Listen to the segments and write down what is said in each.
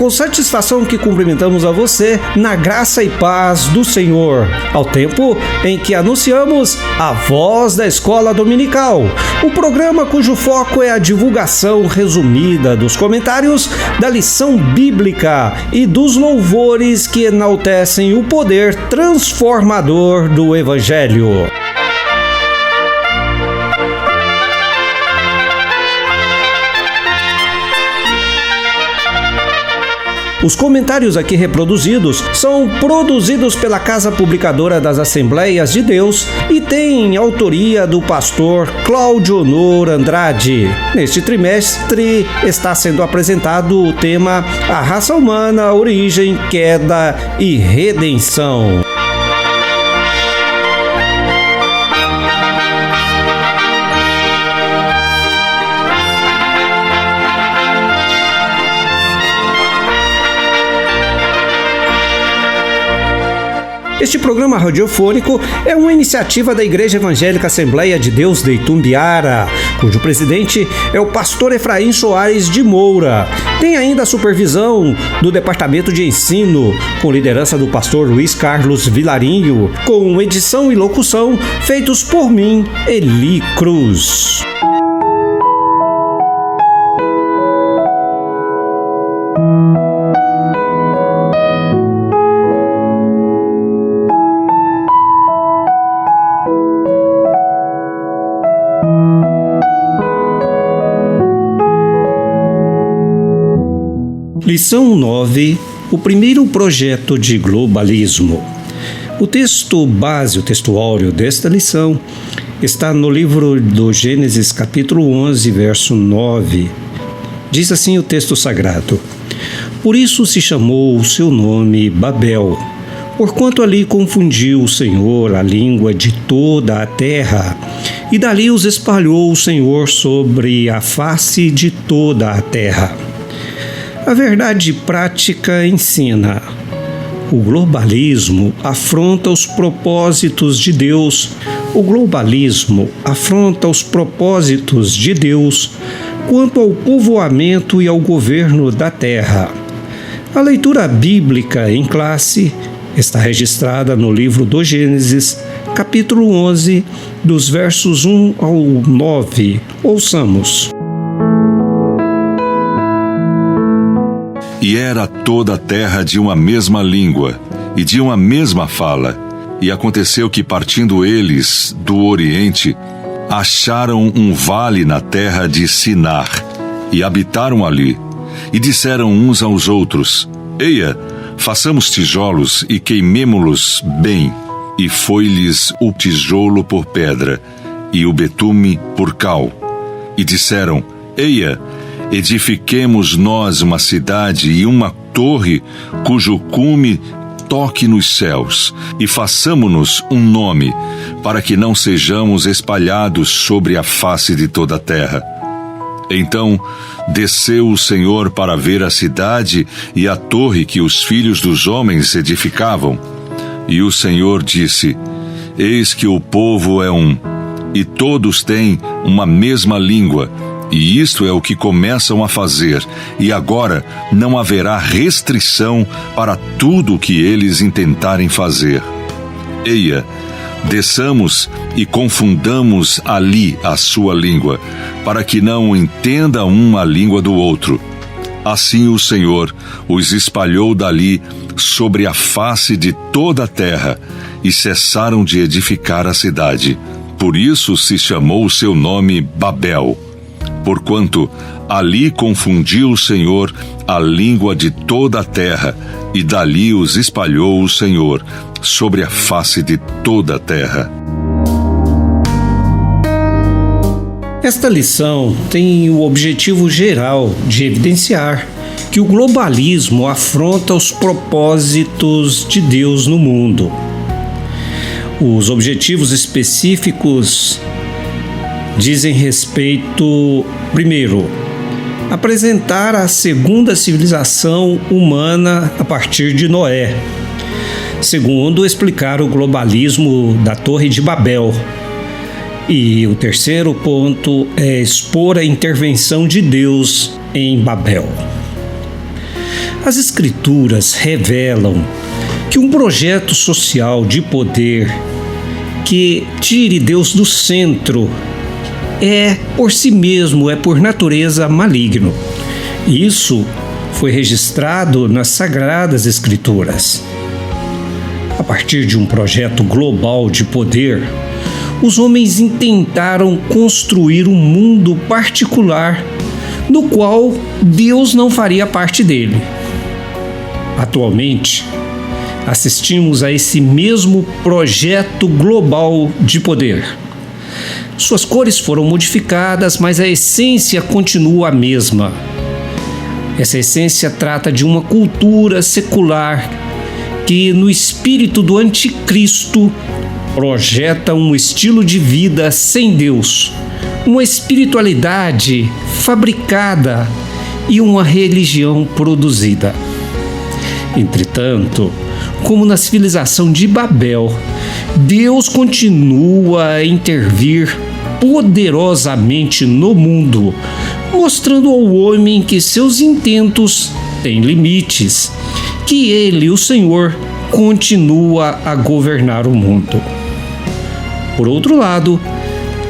com satisfação que cumprimentamos a você na graça e paz do Senhor, ao tempo em que anunciamos a Voz da Escola Dominical, o programa cujo foco é a divulgação resumida dos comentários da lição bíblica e dos louvores que enaltecem o poder transformador do Evangelho. Os comentários aqui reproduzidos são produzidos pela Casa Publicadora das Assembleias de Deus e têm autoria do pastor Cláudio Honor Andrade. Neste trimestre está sendo apresentado o tema A Raça Humana, Origem, Queda e Redenção. Este programa radiofônico é uma iniciativa da Igreja Evangélica Assembleia de Deus de Itumbiara, cujo presidente é o pastor Efraim Soares de Moura. Tem ainda a supervisão do Departamento de Ensino, com liderança do pastor Luiz Carlos Vilarinho, com edição e locução feitos por mim, Eli Cruz. Lição 9, o primeiro projeto de globalismo. O texto base, o texto áureo desta lição, está no livro do Gênesis, capítulo 11, verso 9. Diz assim o texto sagrado: Por isso se chamou o seu nome Babel, porquanto ali confundiu o Senhor a língua de toda a terra, e dali os espalhou o Senhor sobre a face de toda a terra. A verdade prática ensina. O globalismo afronta os propósitos de Deus. O globalismo afronta os propósitos de Deus quanto ao povoamento e ao governo da terra. A leitura bíblica em classe está registrada no livro do Gênesis, capítulo 11, dos versos 1 ao 9. Ouçamos. E era toda a terra de uma mesma língua e de uma mesma fala. E aconteceu que, partindo eles do Oriente, acharam um vale na terra de Sinar, e habitaram ali. E disseram uns aos outros: Eia, façamos tijolos e queimemo-los bem. E foi-lhes o tijolo por pedra, e o betume por cal. E disseram: Eia, edifiquemos nós uma cidade e uma torre cujo cume toque nos céus, e façamo-nos um nome, para que não sejamos espalhados sobre a face de toda a terra. Então desceu o Senhor para ver a cidade e a torre que os filhos dos homens edificavam. E o Senhor disse: Eis que o povo é um, e todos têm uma mesma língua, e isto é o que começam a fazer, e agora não haverá restrição para tudo o que eles intentarem fazer. Eia, desçamos e confundamos ali a sua língua, para que não entenda um a língua do outro. Assim o Senhor os espalhou dali sobre a face de toda a terra, e cessaram de edificar a cidade. Por isso se chamou o seu nome Babel, porquanto ali confundiu o Senhor a língua de toda a terra, e dali os espalhou o Senhor sobre a face de toda a terra. Esta lição tem o objetivo geral de evidenciar que o globalismo afronta os propósitos de Deus no mundo. Os objetivos específicos dizem respeito, primeiro, apresentar a segunda civilização humana a partir de Noé. Segundo, explicar o globalismo da Torre de Babel. E o terceiro ponto é expor a intervenção de Deus em Babel. As Escrituras revelam que um projeto social de poder que tire Deus do centro é, por si mesmo, é por natureza maligno. Isso foi registrado nas Sagradas Escrituras. A partir de um projeto global de poder, os homens intentaram construir um mundo particular no qual Deus não faria parte dele. Atualmente, assistimos a esse mesmo projeto global de poder. Suas cores foram modificadas, mas a essência continua a mesma. Essa essência trata de uma cultura secular que, no espírito do anticristo, projeta um estilo de vida sem Deus, uma espiritualidade fabricada e uma religião produzida. Entretanto, como na civilização de Babel, Deus continua a intervir poderosamente no mundo, mostrando ao homem que seus intentos têm limites, que ele, o Senhor, continua a governar o mundo. Por outro lado,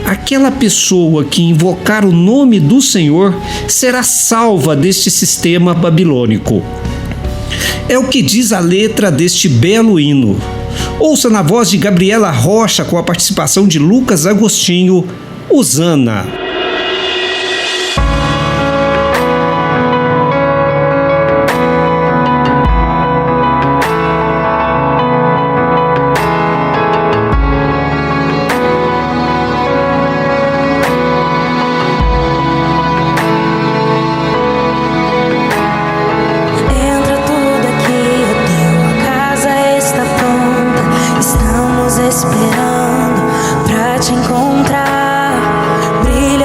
aquela pessoa que invocar o nome do Senhor será salva deste sistema babilônico. É o que diz a letra deste belo hino. Ouça na voz de Gabriela Rocha com a participação de Lucas Agostinho, Hosana. Esperando pra te encontrar, brilha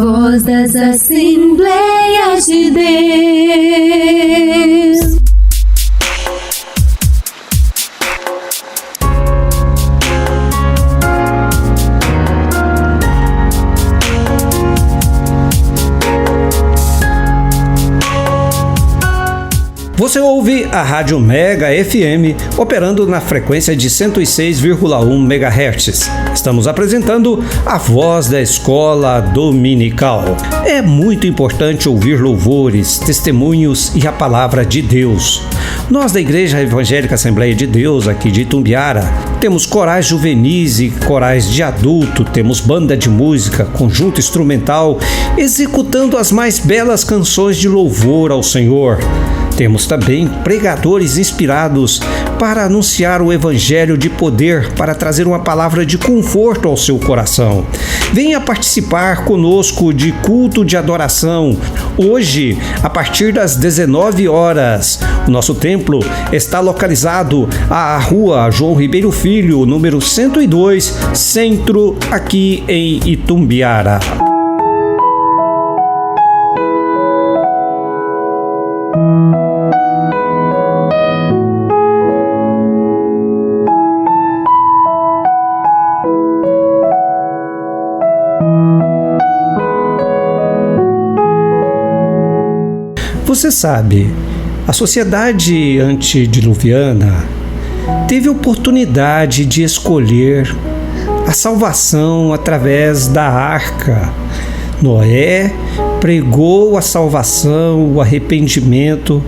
Voz das Assembleias de Deus. Você ouve a Rádio Mega FM, operando na frequência de 106,1 MHz. Estamos apresentando a Voz da Escola Dominical. É muito importante ouvir louvores, testemunhos e a palavra de Deus. Nós da Igreja Evangélica Assembleia de Deus, aqui de Itumbiara, temos corais juvenis e corais de adulto, temos banda de música, conjunto instrumental, executando as mais belas canções de louvor ao Senhor. Temos também pregadores inspirados para anunciar o Evangelho de poder, para trazer uma palavra de conforto ao seu coração. Venha participar conosco de culto de adoração. Hoje, a partir das 19 horas, o nosso templo está localizado à Rua João Ribeiro Filho, número 102, Centro, aqui em Itumbiara. Você sabe, a sociedade antediluviana teve oportunidade de escolher a salvação através da arca. Noé pregou a salvação, o arrependimento,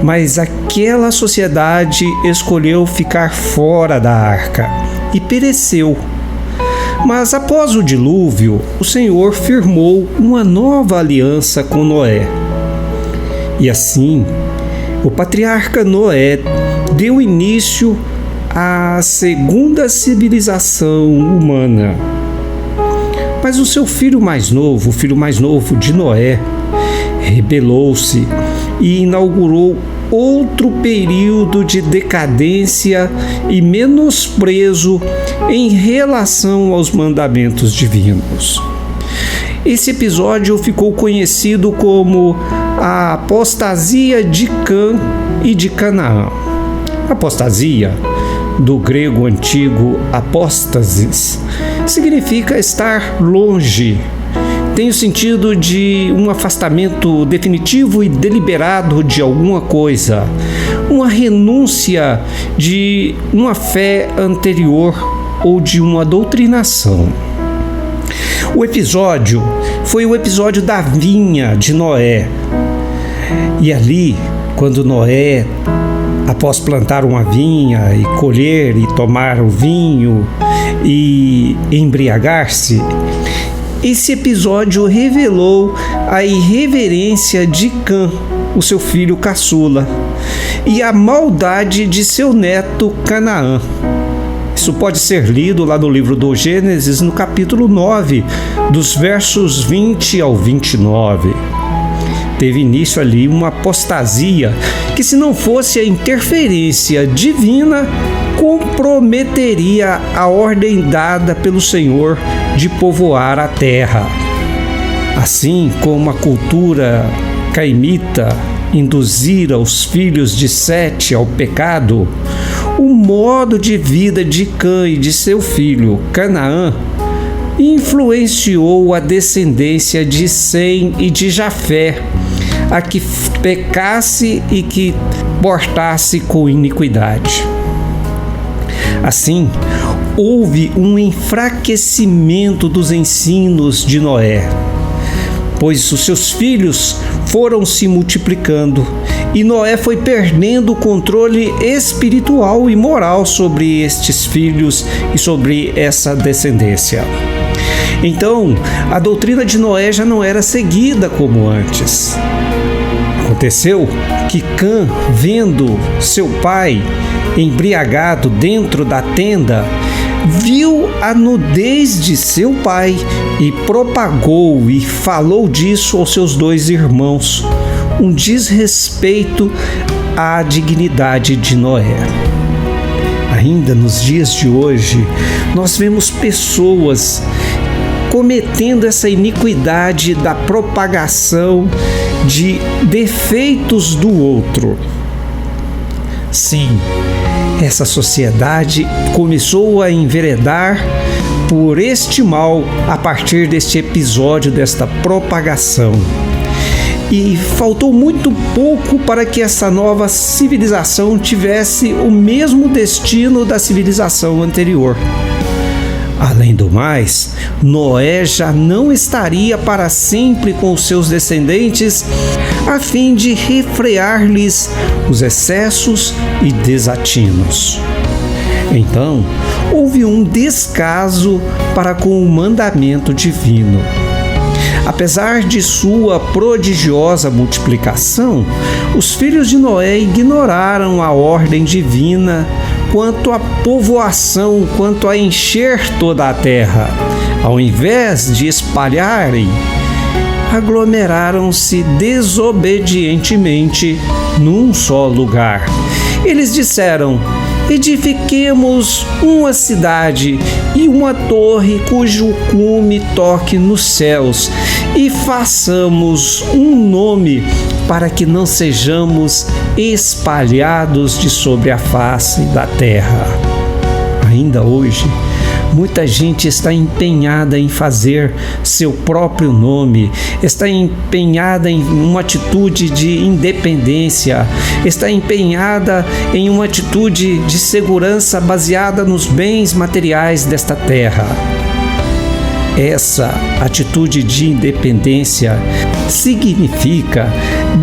mas aquela sociedade escolheu ficar fora da arca e pereceu. Mas após o dilúvio, o Senhor firmou uma nova aliança com Noé. E assim, o patriarca Noé deu início à segunda civilização humana. Mas o seu filho mais novo, o filho mais novo de Noé, rebelou-se e inaugurou outro período de decadência e menosprezo em relação aos mandamentos divinos. Esse episódio ficou conhecido como a apostasia de Cã e de Canaã. Apostasia, do grego antigo apóstasis, significa estar longe. Tem o sentido de um afastamento definitivo e deliberado de alguma coisa, uma renúncia de uma fé anterior ou de uma doutrinação. O episódio foi o episódio da vinha de Noé. E ali, quando Noé, após plantar uma vinha e colher e tomar o vinho e embriagar-se, esse episódio revelou a irreverência de Cã, o seu filho caçula, e a maldade de seu neto Canaã. Isso pode ser lido lá no livro do Gênesis, no capítulo 9, dos versos 20 ao 29. Teve início ali uma apostasia que, se não fosse a interferência divina, comprometeria a ordem dada pelo Senhor de povoar a terra. Assim como a cultura caimita induzira os filhos de Sete ao pecado, o modo de vida de Cã e de seu filho Canaã influenciou a descendência de Sem e de Jafé a que pecasse e que portasse com iniquidade. Assim, houve um enfraquecimento dos ensinos de Noé, pois os seus filhos foram se multiplicando e Noé foi perdendo o controle espiritual e moral sobre estes filhos e sobre essa descendência. Então, a doutrina de Noé já não era seguida como antes. Aconteceu que Cã, vendo seu pai embriagado dentro da tenda, viu a nudez de seu pai e propagou e falou disso aos seus dois irmãos, um desrespeito à dignidade de Noé. Ainda nos dias de hoje, nós vemos pessoas cometendo essa iniquidade da propagação de defeitos do outro. Sim, essa sociedade começou a enveredar por este mal a partir deste episódio, desta propagação. E faltou muito pouco para que essa nova civilização tivesse o mesmo destino da civilização anterior. Além do mais, Noé já não estaria para sempre com os seus descendentes, a fim de refrear-lhes os excessos e desatinos. Então, houve um descaso para com o mandamento divino. Apesar de sua prodigiosa multiplicação, os filhos de Noé ignoraram a ordem divina quanto à povoação, quanto a encher toda a terra. Ao invés de espalharem, aglomeraram-se desobedientemente num só lugar. Eles disseram: edifiquemos uma cidade e uma torre cujo cume toque nos céus, e façamos um nome para que não sejamos espalhados de sobre a face da terra. Ainda hoje, muita gente está empenhada em fazer seu próprio nome, está empenhada em uma atitude de independência, está empenhada em uma atitude de segurança baseada nos bens materiais desta terra. Essa atitude de independência significa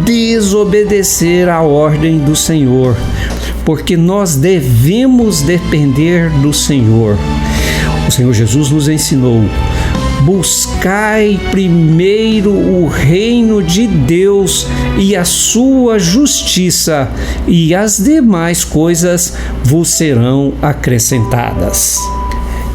desobedecer à ordem do Senhor, porque nós devemos depender do Senhor. O Senhor Jesus nos ensinou: buscai primeiro o reino de Deus e a sua justiça, e as demais coisas vos serão acrescentadas.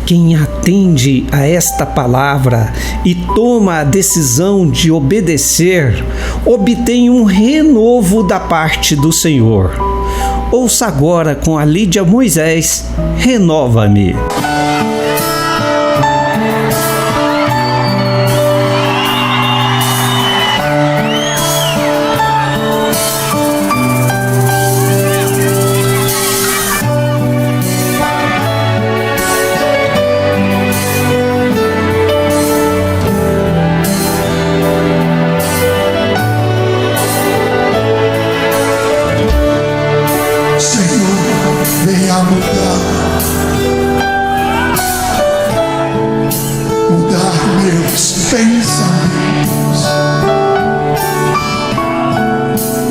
Quem atende a esta palavra e toma a decisão de obedecer, obtém um renovo da parte do Senhor. Ouça agora com a Lídia Moisés, Renova-me. Mudar meus pensamentos,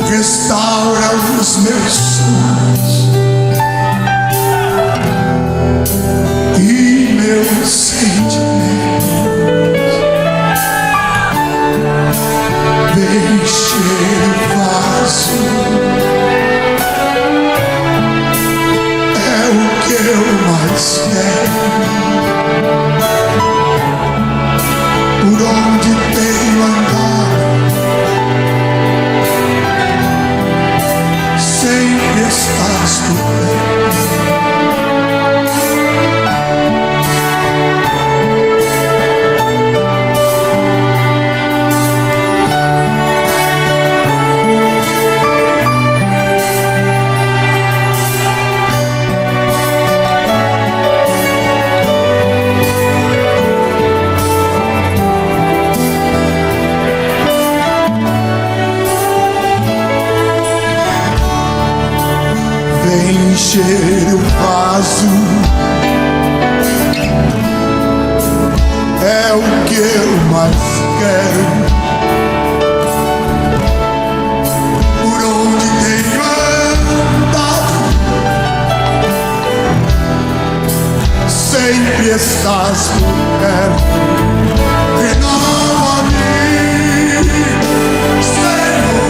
restaura os meus sonhos e meus sentimentos. Vem encher o vaso, é o que eu mais quero. Por onde tenho andado, sempre estás por perto. Encher o vaso é o que eu mais quero. Por onde tenho andado, sempre estás por perto. Renova-me, Senhor.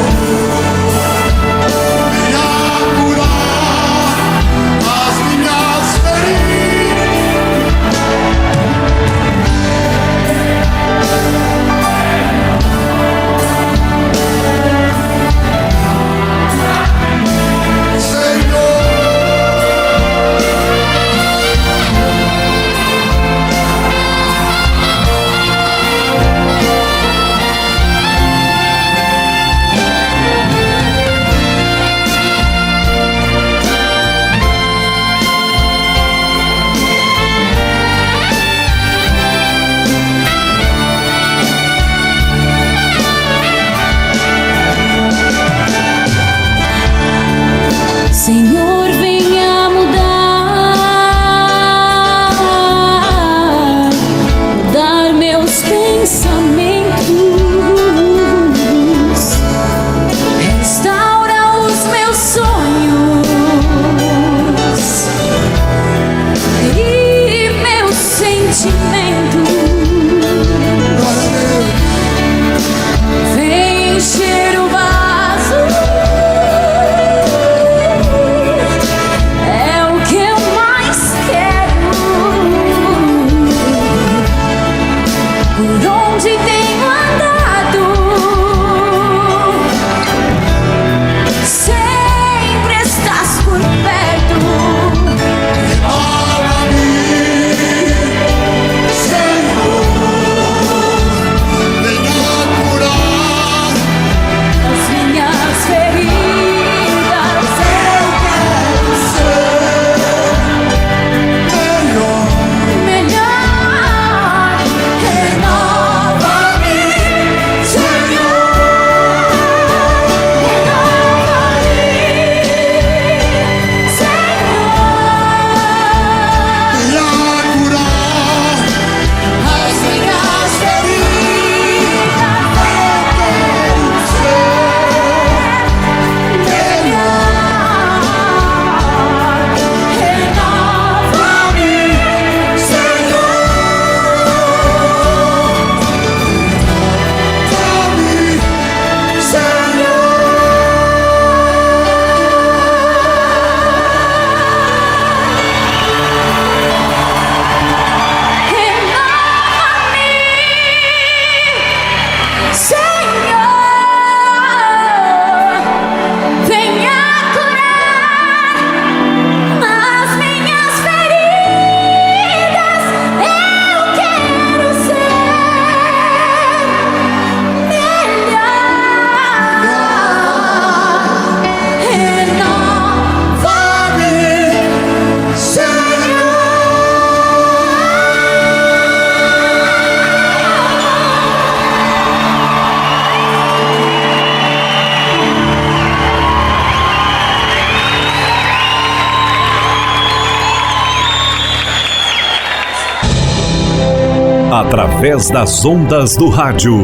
através das ondas do rádio.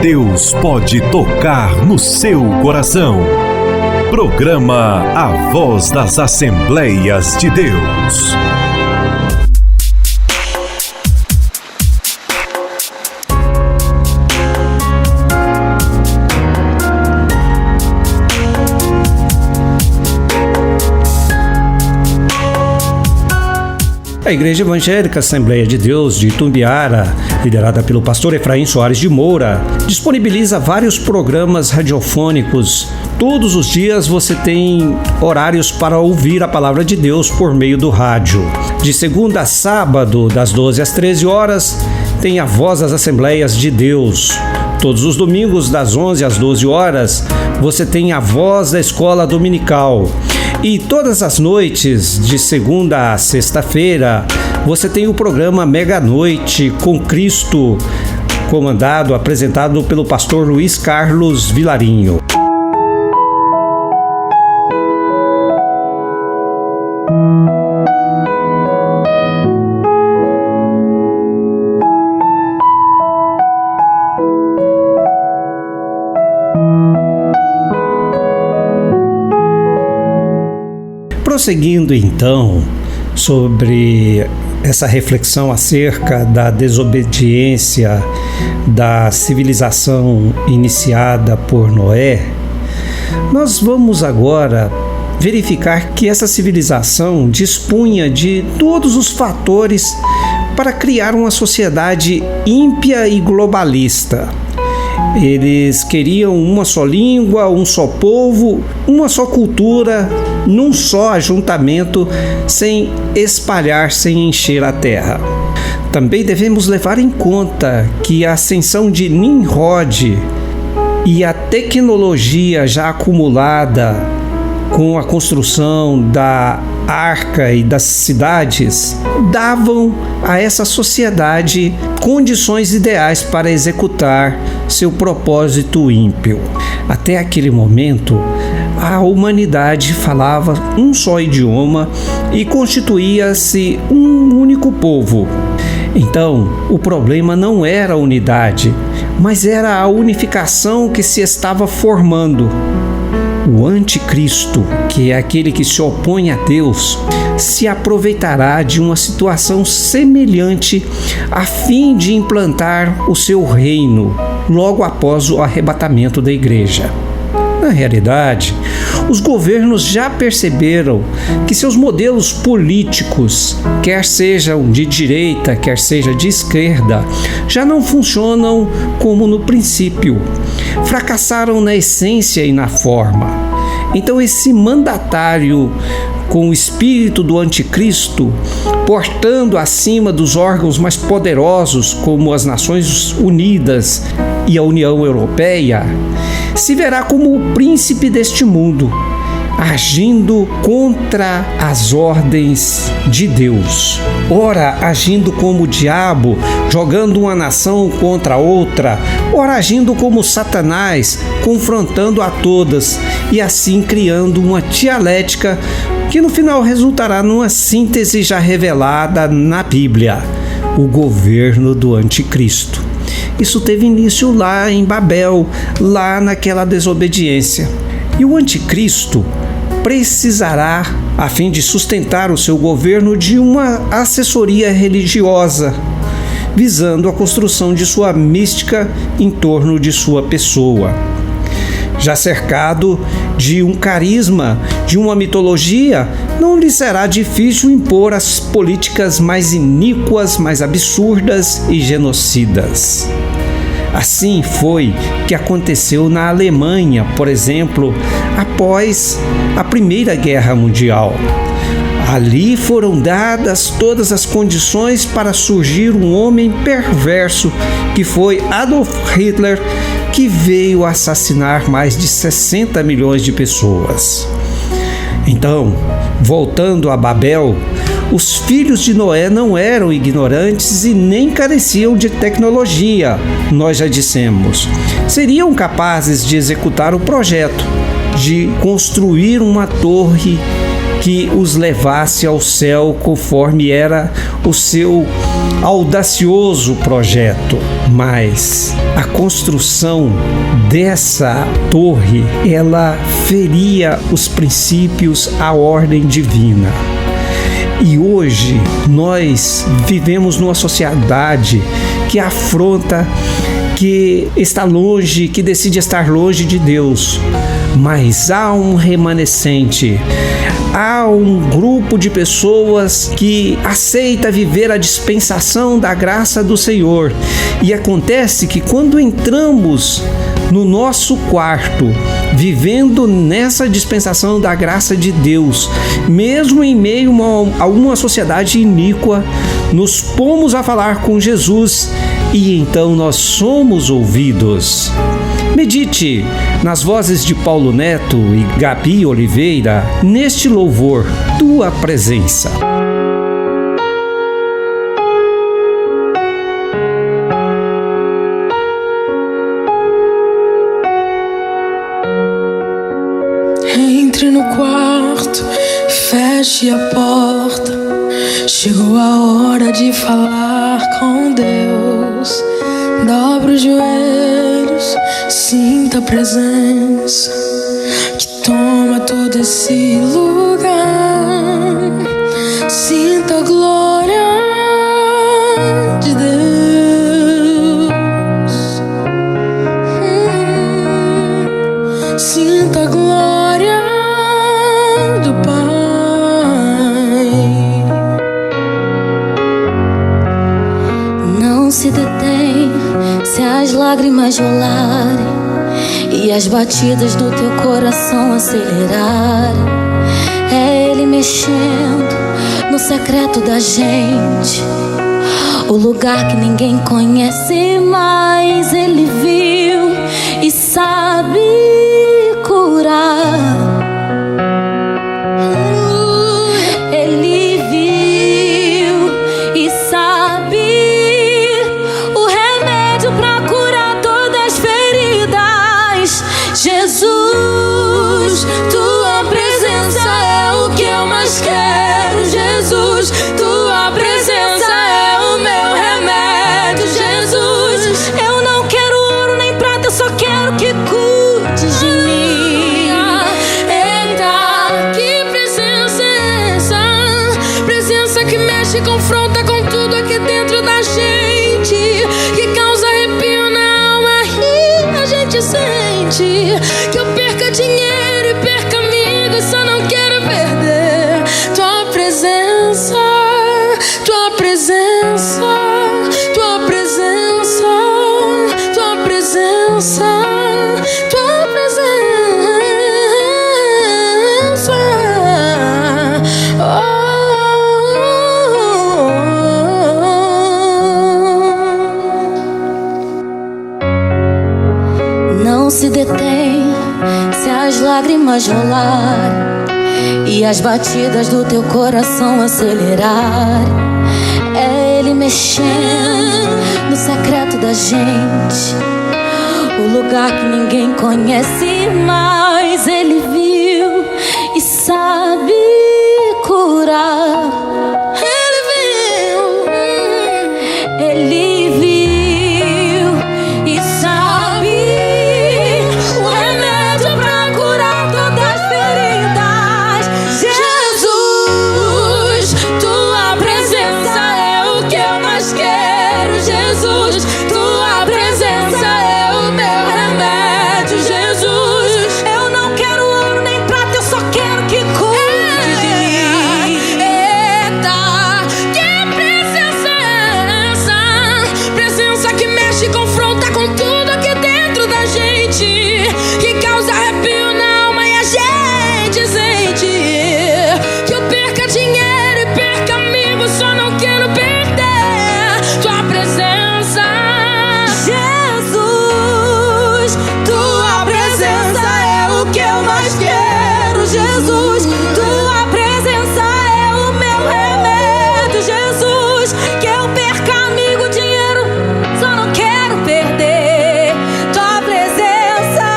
Deus pode tocar no seu coração. Programa A Voz das Assembleias de Deus. A Igreja Evangélica Assembleia de Deus de Itumbiara, liderada pelo pastor Efraim Soares de Moura, disponibiliza vários programas radiofônicos. Todos os dias você tem horários para ouvir a palavra de Deus por meio do rádio. De segunda a sábado, das 12 às 13 horas, tem a Voz das Assembleias de Deus. Todos os domingos, das 11 às 12 horas, você tem a Voz da Escola Dominical. E todas as noites, de segunda a sexta-feira, você tem o programa Mega Noite com Cristo, apresentado pelo pastor Luiz Carlos Vilarinho. Prosseguindo então sobre essa reflexão acerca da desobediência da civilização iniciada por Noé, nós vamos agora verificar que essa civilização dispunha de todos os fatores para criar uma sociedade ímpia e globalista. Eles queriam uma só língua, um só povo, uma só cultura, num só ajuntamento, sem espalhar, sem encher a terra. Também devemos levar em conta que a ascensão de Nimrod e a tecnologia já acumulada com a construção da arca e das cidades davam a essa sociedade condições ideais para executar seu propósito ímpio. Até aquele momento, a humanidade falava um só idioma e constituía-se um único povo. Então, o problema não era a unidade, mas era a unificação que se estava formando. O anticristo, que é aquele que se opõe a Deus, se aproveitará de uma situação semelhante a fim de implantar o seu reino logo após o arrebatamento da igreja. Na realidade, os governos já perceberam que seus modelos políticos, quer sejam de direita, quer seja de esquerda, já não funcionam como no princípio. Fracassaram na essência e na forma. Então esse mandatário com o espírito do anticristo, portando acima dos órgãos mais poderosos como as Nações Unidas e a União Europeia, se verá como o príncipe deste mundo, agindo contra as ordens de Deus. Ora, agindo como o diabo, jogando uma nação contra outra, ora, agindo como Satanás, confrontando a todas e assim criando uma dialética que no final resultará numa síntese já revelada na Bíblia, o governo do anticristo. Isso teve início lá em Babel, lá naquela desobediência. E o anticristo precisará, a fim de sustentar o seu governo, de uma assessoria religiosa, visando a construção de sua mística em torno de sua pessoa. Já cercado de um carisma, de uma mitologia, não lhe será difícil impor as políticas mais iníquas, mais absurdas e genocidas. Assim foi que aconteceu na Alemanha, por exemplo, após a Primeira Guerra Mundial. Ali foram dadas todas as condições para surgir um homem perverso, que foi Adolf Hitler, que veio assassinar mais de 60 milhões de pessoas. Então, voltando a Babel, os filhos de Noé não eram ignorantes e nem careciam de tecnologia, nós já dissemos. Seriam capazes de executar o projeto, de construir uma torre que os levasse ao céu conforme era o seu audacioso projeto, mas a construção dessa torre, ela feria os princípios, a ordem divina. E hoje nós vivemos numa sociedade que afronta, que está longe, que decide estar longe de Deus. Mas há um remanescente, há um grupo de pessoas que aceita viver a dispensação da graça do Senhor. E acontece que quando entramos no nosso quarto, vivendo nessa dispensação da graça de Deus, mesmo em meio a uma sociedade iníqua, nos pomos a falar com Jesus e então nós somos ouvidos. Medite nas vozes de Paulo Neto e Gabi Oliveira neste louvor, Tua Presença. Entre no quarto, feche a porta. Chegou a hora de falar com Deus. Dobre os joelhos, sinta a presença que toma todo esse lugar. Sinta a glória de Deus. Sinta a glória do Pai. Não se detém se as lágrimas rolarem e as batidas do teu coração acelerarem. É Ele mexendo no secreto da gente, o lugar que ninguém conhece, mas Ele viu e sabe curar. Ele viu e sabe o remédio pra curar todas as feridas. Jesus, Tua presença é o que eu mais quero. Jesus, Tua presença é o meu remédio. Jesus, eu não quero ouro nem prata, eu só quero que cuides de mim. Eita, que presença é essa? Presença que mexe e confronta com tudo aqui dentro da gente, que causa arrepio na alma e a gente sente que eu perca dinheiro e perca amigos, só não quero perder Tua presença, Tua presença, Tua presença, Tua presença, Tua presença. Não se detém se as lágrimas rolarem e as batidas do teu coração acelerarem. É Ele mexendo no secreto da gente, o lugar que ninguém conhece, mas Ele viu e sabe curar. Ele viu e sabe o remédio pra curar todas as feridas. Jesus, Tua presença é o que eu mais quero. Jesus, Tua presença é o meu remédio. Jesus, Eu não quero ouro nem prata, eu só quero que cuide de mim. eita, que presença é essa? Presença que mexe e confronta com tudo aqui dentro da gente, que causa arrepio na alma e a gente sente que eu perca dinheiro e perca amigos, só não quero perder Tua presença. Jesus, Tua presença é o que eu mais quero. Jesus, Tua presença é o meu remédio. Jesus, que eu perca amigo, dinheiro, só não quero perder Tua presença.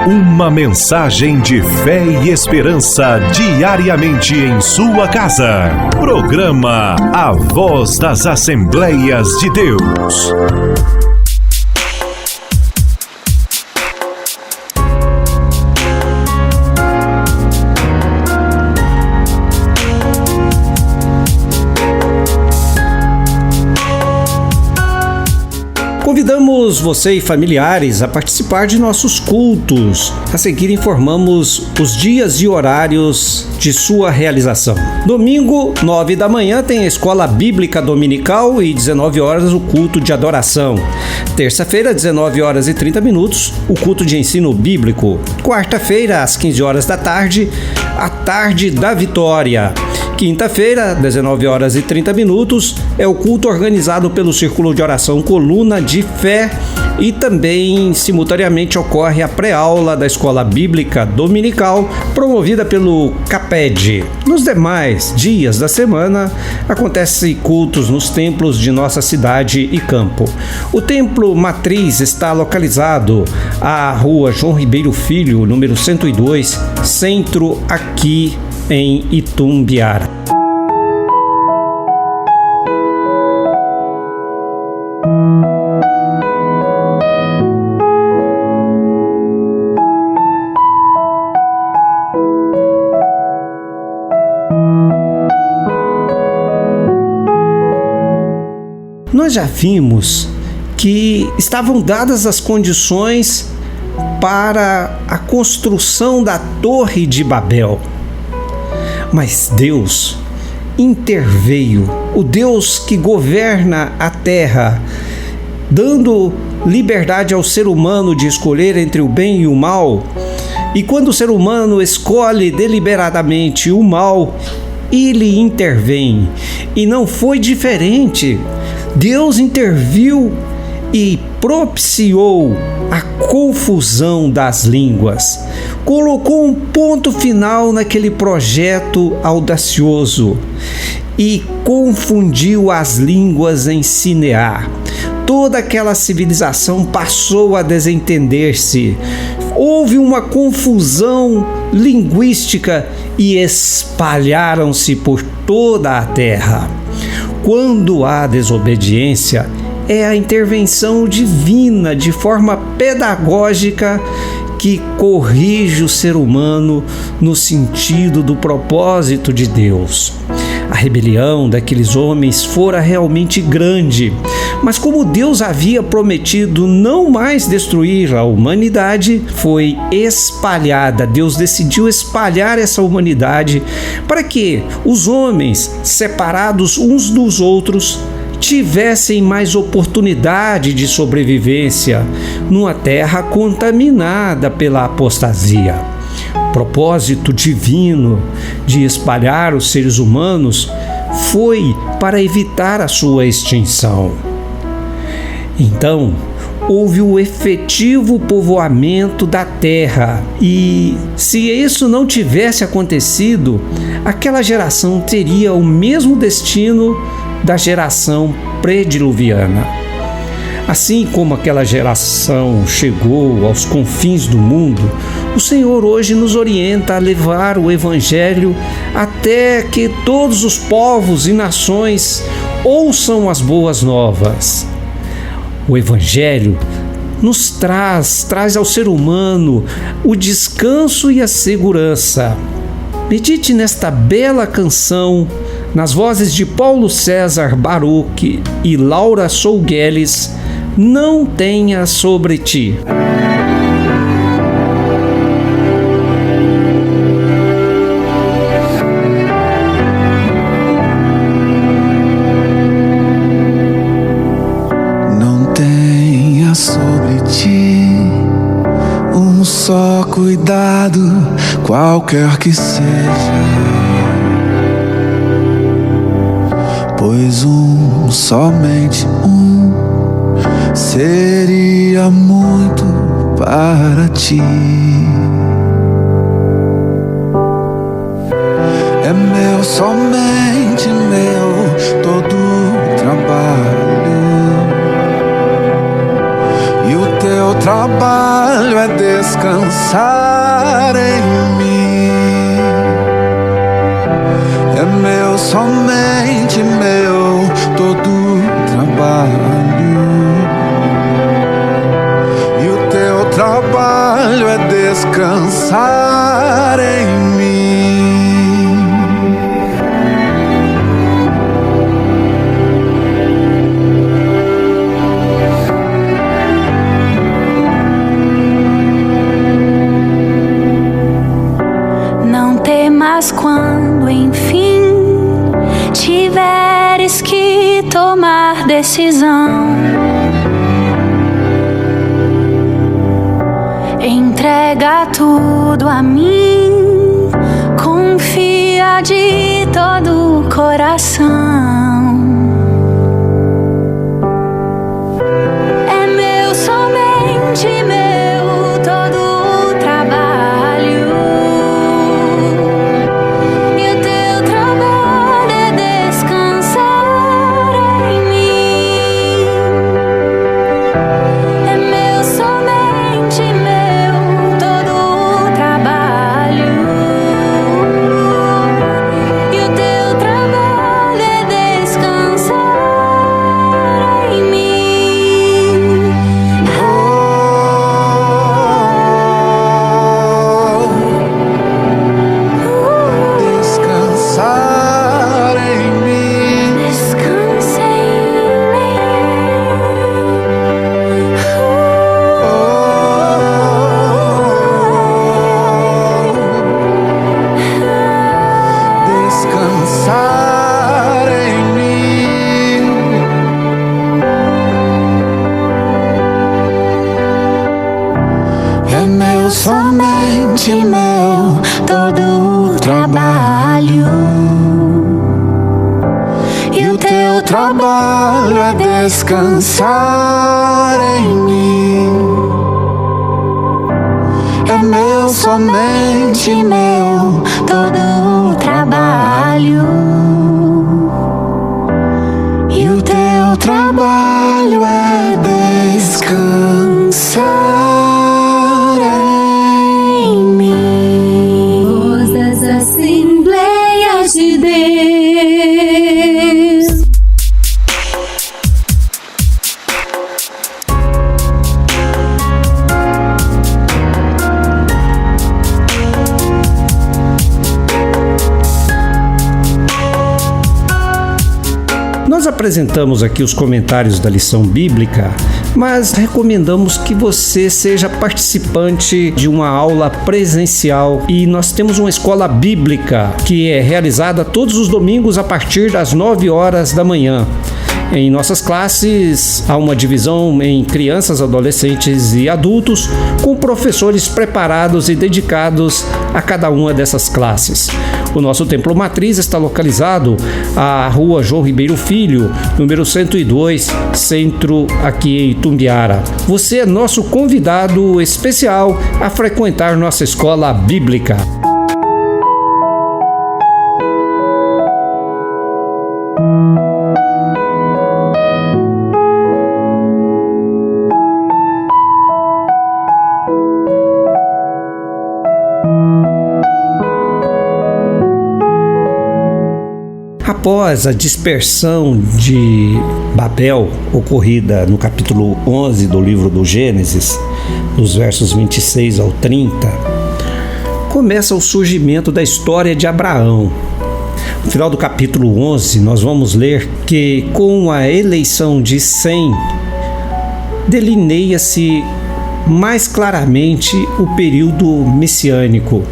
Uma mensagem de fé e esperança diariamente em sua casa. Programa A Voz das Assembleias de Deus. Convidamos você e familiares a participar de nossos cultos. A seguir informamos os dias e horários de sua realização. Domingo, 9 da manhã, tem a Escola Bíblica Dominical e 19 horas o culto de adoração. Terça-feira, 19 horas e 30 minutos, o culto de ensino bíblico. Quarta-feira, às 15 horas da tarde, a Tarde da Vitória. Quinta-feira, 19 horas e 30 minutos, é o culto organizado pelo Círculo de Oração Coluna de Fé e também, simultaneamente, ocorre a pré-aula da Escola Bíblica Dominical, promovida pelo CAPED. Nos demais dias da semana, acontecem cultos nos templos de nossa cidade e campo. O templo matriz está localizado à Rua João Ribeiro Filho, número 102, centro, aqui em Itumbiara. Nós já vimos que estavam dadas as condições para a construção da Torre de Babel. Mas Deus interveio, o Deus que governa a terra, dando liberdade ao ser humano de escolher entre o bem e o mal. E quando o ser humano escolhe deliberadamente o mal, ele intervém. E não foi diferente. Deus interviu e propiciou a confusão das línguas. Colocou um ponto final naquele projeto audacioso e confundiu as línguas em Sinear. Toda aquela civilização passou a desentender-se. Houve uma confusão linguística e espalharam-se por toda a terra. Quando há desobediência, é a intervenção divina de forma pedagógica que corrige o ser humano no sentido do propósito de Deus. A rebelião daqueles homens fora realmente grande, mas como Deus havia prometido não mais destruir a humanidade, foi espalhada. Deus decidiu espalhar essa humanidade para que os homens, separados uns dos outros, tivessem mais oportunidade de sobrevivência numa terra contaminada pela apostasia. O propósito divino de espalhar os seres humanos foi para evitar a sua extinção. Então, houve o efetivo povoamento da terra e, se isso não tivesse acontecido, aquela geração teria o mesmo destino da geração pré-diluviana. Assim como aquela geração chegou aos confins do mundo, o Senhor hoje nos orienta a levar o Evangelho até que todos os povos e nações ouçam as boas novas. O Evangelho nos traz ao ser humano o descanso e a segurança. Medite nesta bela canção, nas vozes de Paulo César Baruch e Laura Sougueles, Não Tenha Sobre Ti. Não tenha sobre ti um só cuidado, qualquer que seja, pois somente seria muito para ti. É meu, somente meu, todo o trabalho, e o teu trabalho é descansar em mim. É meu, somente meu, todo trabalho. E o teu trabalho é descansar em mim. Mas quando enfim tiveres que tomar decisão, entrega tudo a mim, confia de todo o coração. É meu, somente meu, todo o trabalho. Somente meu, todo o trabalho. E o teu trabalho é descansar em mim. É meu, somente meu, todo o trabalho. E o teu trabalho é descansar. Assembleias de Deus. Nós apresentamos aqui os comentários da lição bíblica, mas recomendamos que você seja participante de uma aula presencial, e nós temos uma escola bíblica que é realizada todos os domingos a partir das 9 horas da manhã. Em nossas classes, há uma divisão em crianças, adolescentes e adultos, com professores preparados e dedicados a cada uma dessas classes. O nosso templo matriz está localizado à Rua João Ribeiro Filho, número 102, centro, aqui em Itumbiara. Você é nosso convidado especial a frequentar nossa escola bíblica. Após a dispersão de Babel, ocorrida no capítulo 11 do livro do Gênesis, dos versos 26 ao 30, começa o surgimento da história de Abraão. No final do capítulo 11, nós vamos ler que, com a eleição de Sem, delineia-se mais claramente o período messiânico,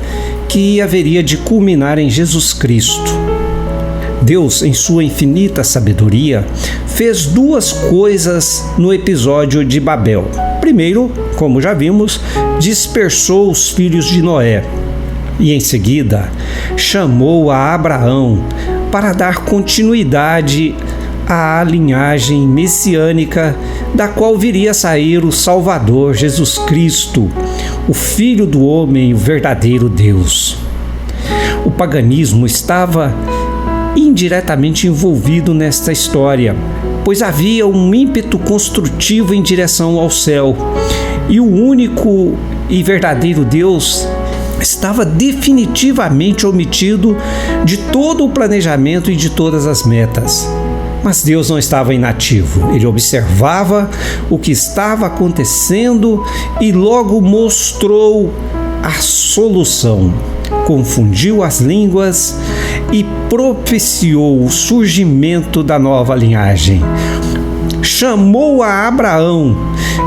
que haveria de culminar em Jesus Cristo. Deus, em sua infinita sabedoria, fez duas coisas no episódio de Babel. Primeiro, como já vimos, dispersou os filhos de Noé e, em seguida, chamou a Abraão para dar continuidade à linhagem messiânica da qual viria a sair o Salvador Jesus Cristo, o Filho do homem, o verdadeiro Deus. O paganismo estava indiretamente envolvido nesta história, pois havia um ímpeto construtivo em direção ao céu, E o único e verdadeiro Deus estava definitivamente omitido de todo o planejamento e de todas as metas. Mas Deus não estava inativo. Ele observava o que estava acontecendo e logo mostrou a solução. Confundiu as línguas e propiciou o surgimento da nova linhagem. Chamou a Abraão,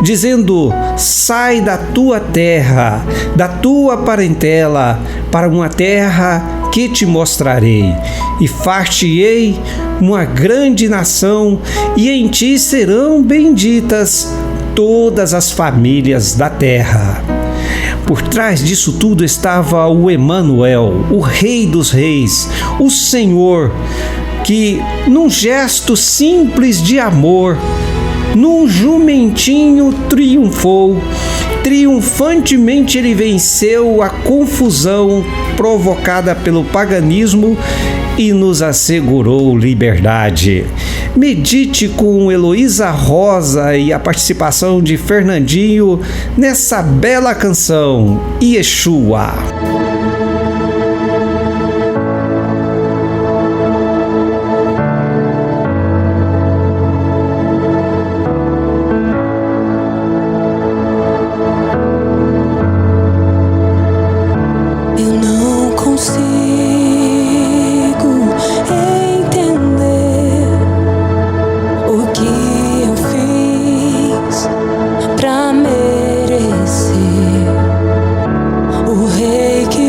dizendo: sai da tua terra, da tua parentela, para uma terra que te mostrarei, e far-te-ei uma grande nação, e em ti serão benditas todas as famílias da terra. Por trás disso tudo estava o Emanuel, o Rei dos Reis, o Senhor, que num gesto simples de amor, num jumentinho triunfou. Triunfantemente ele venceu a confusão provocada pelo paganismo e nos assegurou liberdade. Medite com Heloísa Rosa e a participação de Fernandinho nessa bela canção, Yeshua. O rei que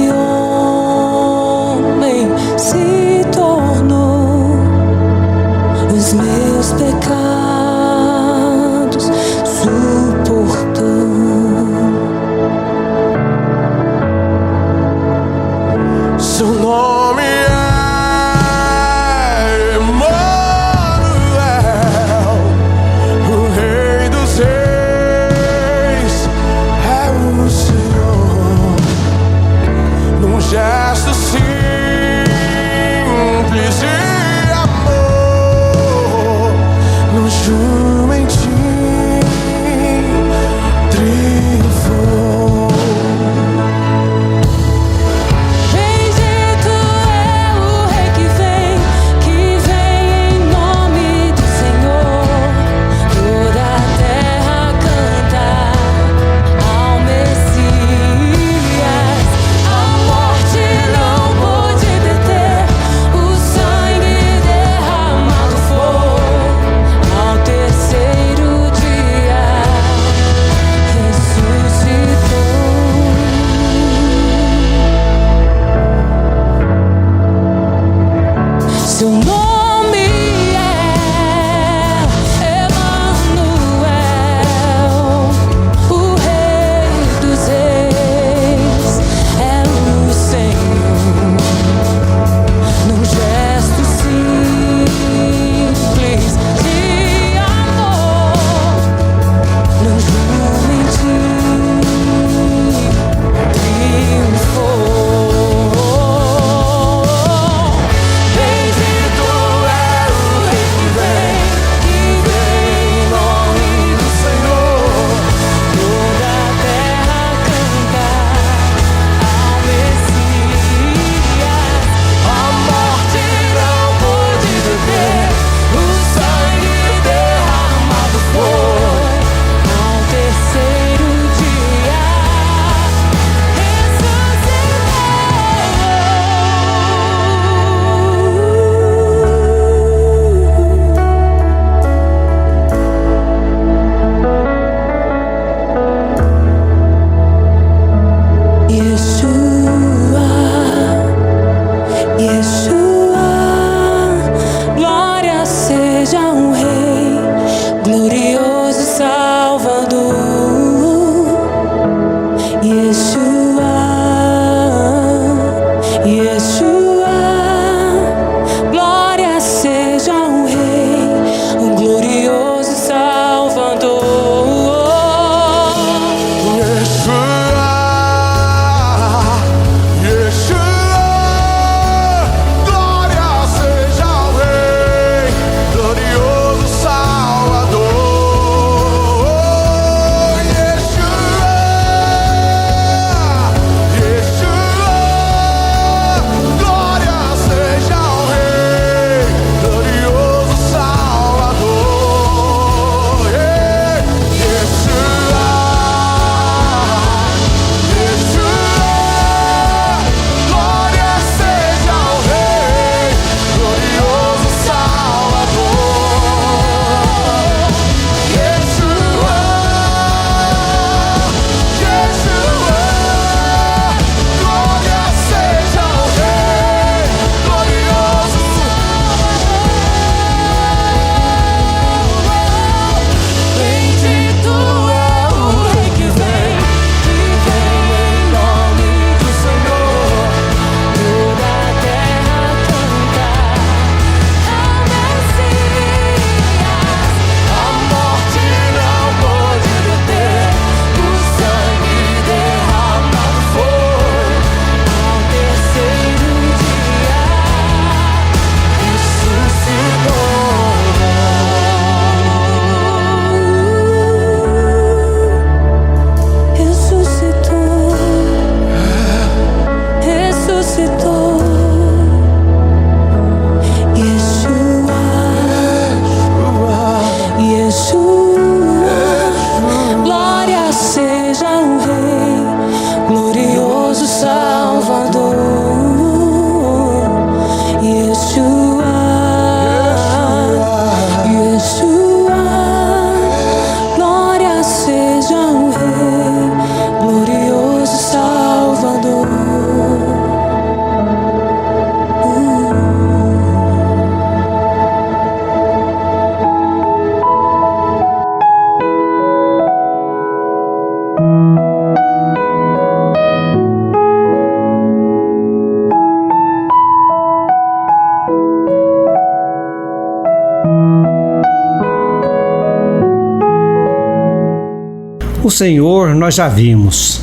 O Senhor, nós já vimos,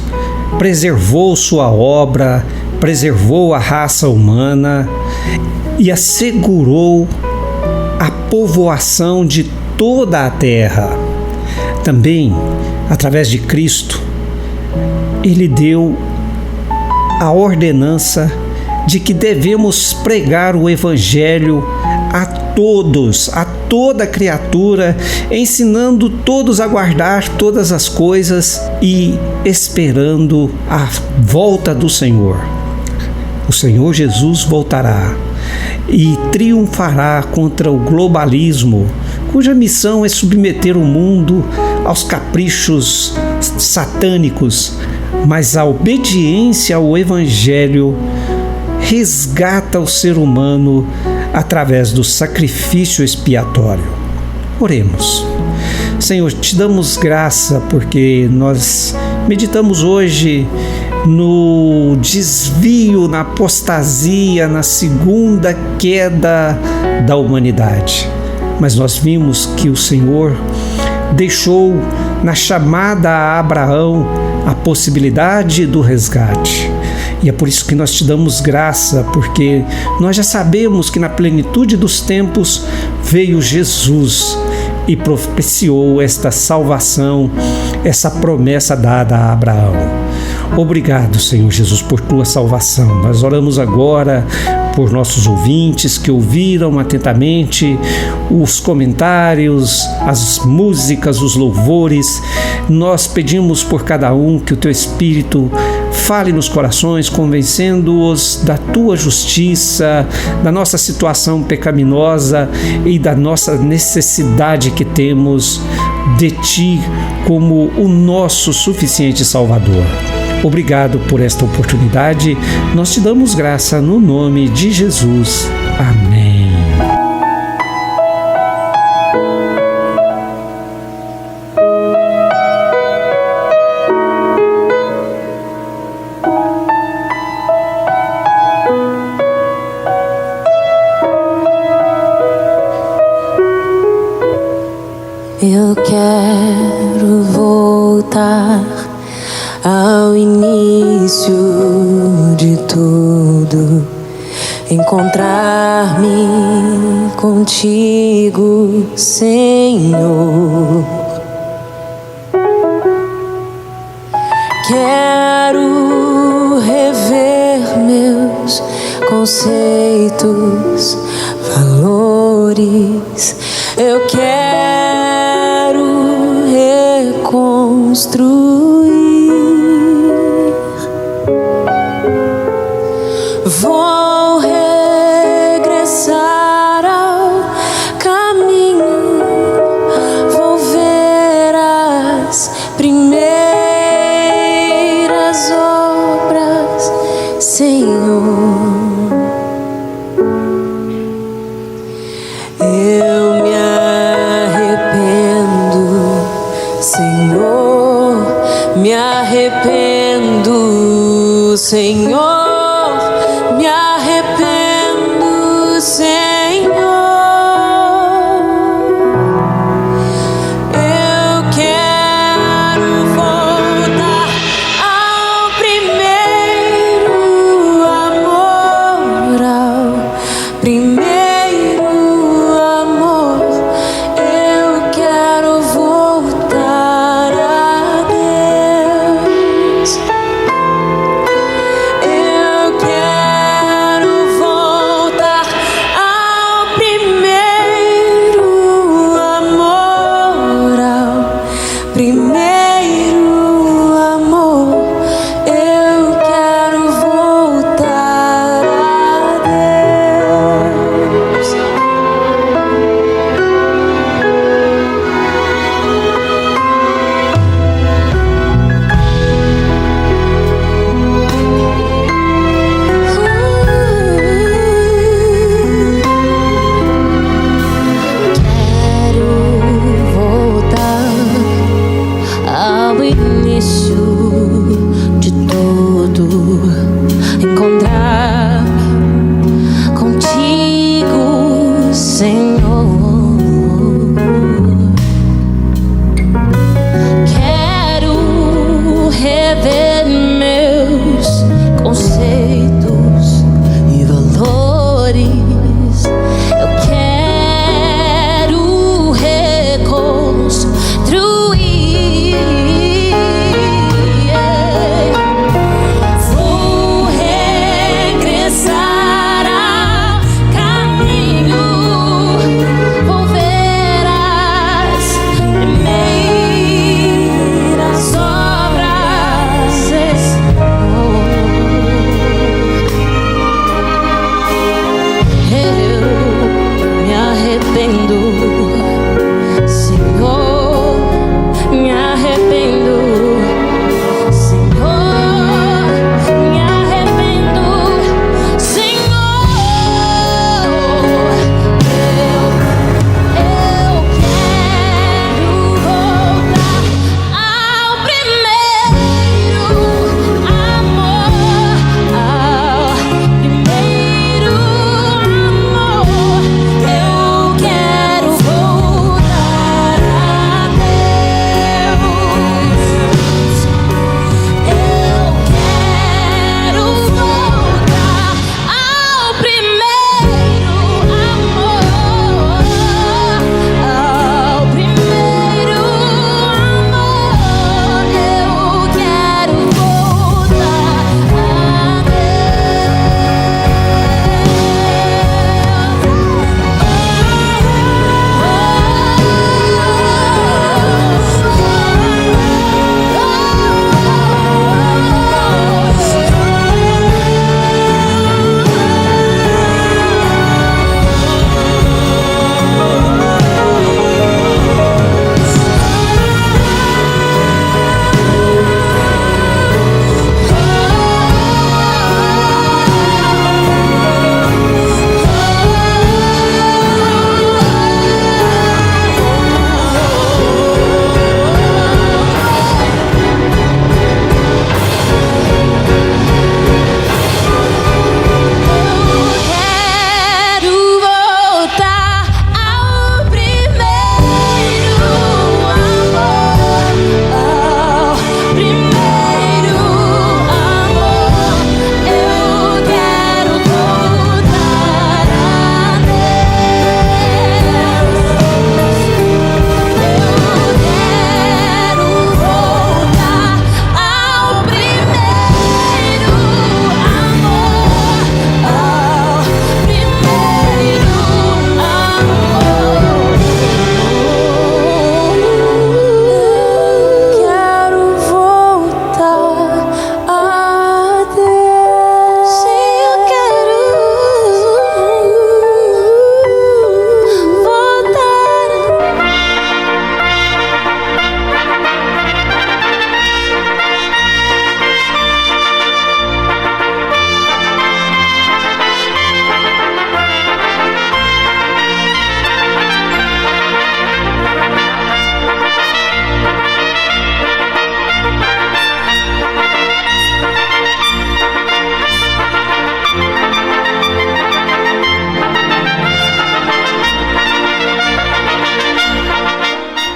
preservou sua obra, preservou a raça humana e assegurou a povoação de toda a terra. Também, através de Cristo, Ele deu a ordenança de que devemos pregar o Evangelho a todos, a toda criatura, ensinando todos a guardar todas as coisas e esperando a volta do Senhor. O Senhor Jesus voltará e triunfará contra o globalismo, cuja missão é submeter o mundo aos caprichos satânicos, mas a obediência ao Evangelho resgata o ser humano através do sacrifício expiatório. Oremos. Senhor, te damos graça porque nós meditamos hoje no desvio, na apostasia, na segunda queda da humanidade. Mas nós vimos que o Senhor deixou na chamada a Abraão a possibilidade do resgate. E é por isso que nós te damos graça, porque nós já sabemos que na plenitude dos tempos veio Jesus e propiciou esta salvação, essa promessa dada a Abraão. Obrigado, Senhor Jesus, por tua salvação. Nós oramos agora por nossos ouvintes que ouviram atentamente os comentários, as músicas, os louvores. Nós pedimos por cada um que o teu Espírito fale nos corações, convencendo-os da tua justiça, da nossa situação pecaminosa e da nossa necessidade que temos de ti como o nosso suficiente Salvador. Obrigado por esta oportunidade. Nós te damos graça no nome de Jesus. Amém. Eu quero voltar ao início de tudo, encontrar-me contigo, Senhor. Quero rever meus conceitos, valores. Eu quero reconstruir. Vou regressar ao caminho, vou ver as primeiras obras, Senhor. Eu me arrependo, Senhor, me arrependo, Senhor. Me arrependo, Senhor. Eu quero voltar ao primeiro amor, ao primeiro amor. Eu quero voltar a Deus. Eu quero voltar ao primeiro amor, ao primeiro amor. Eu quero voltar a Deus. Quero voltar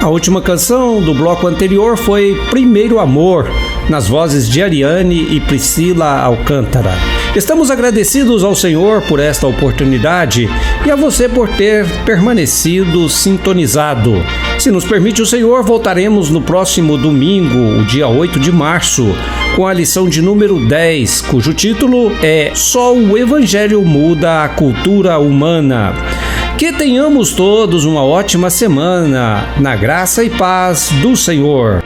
A última canção do bloco anterior foi Primeiro Amor, nas vozes de Ariane e Priscila Alcântara. Estamos agradecidos ao Senhor por esta oportunidade e a você por ter permanecido sintonizado. Se nos permite o Senhor, voltaremos no próximo domingo, o dia 8 de março, com a lição de número 10, cujo título é Só o Evangelho Muda a Cultura Humana. Que tenhamos todos uma ótima semana, na graça e paz do Senhor.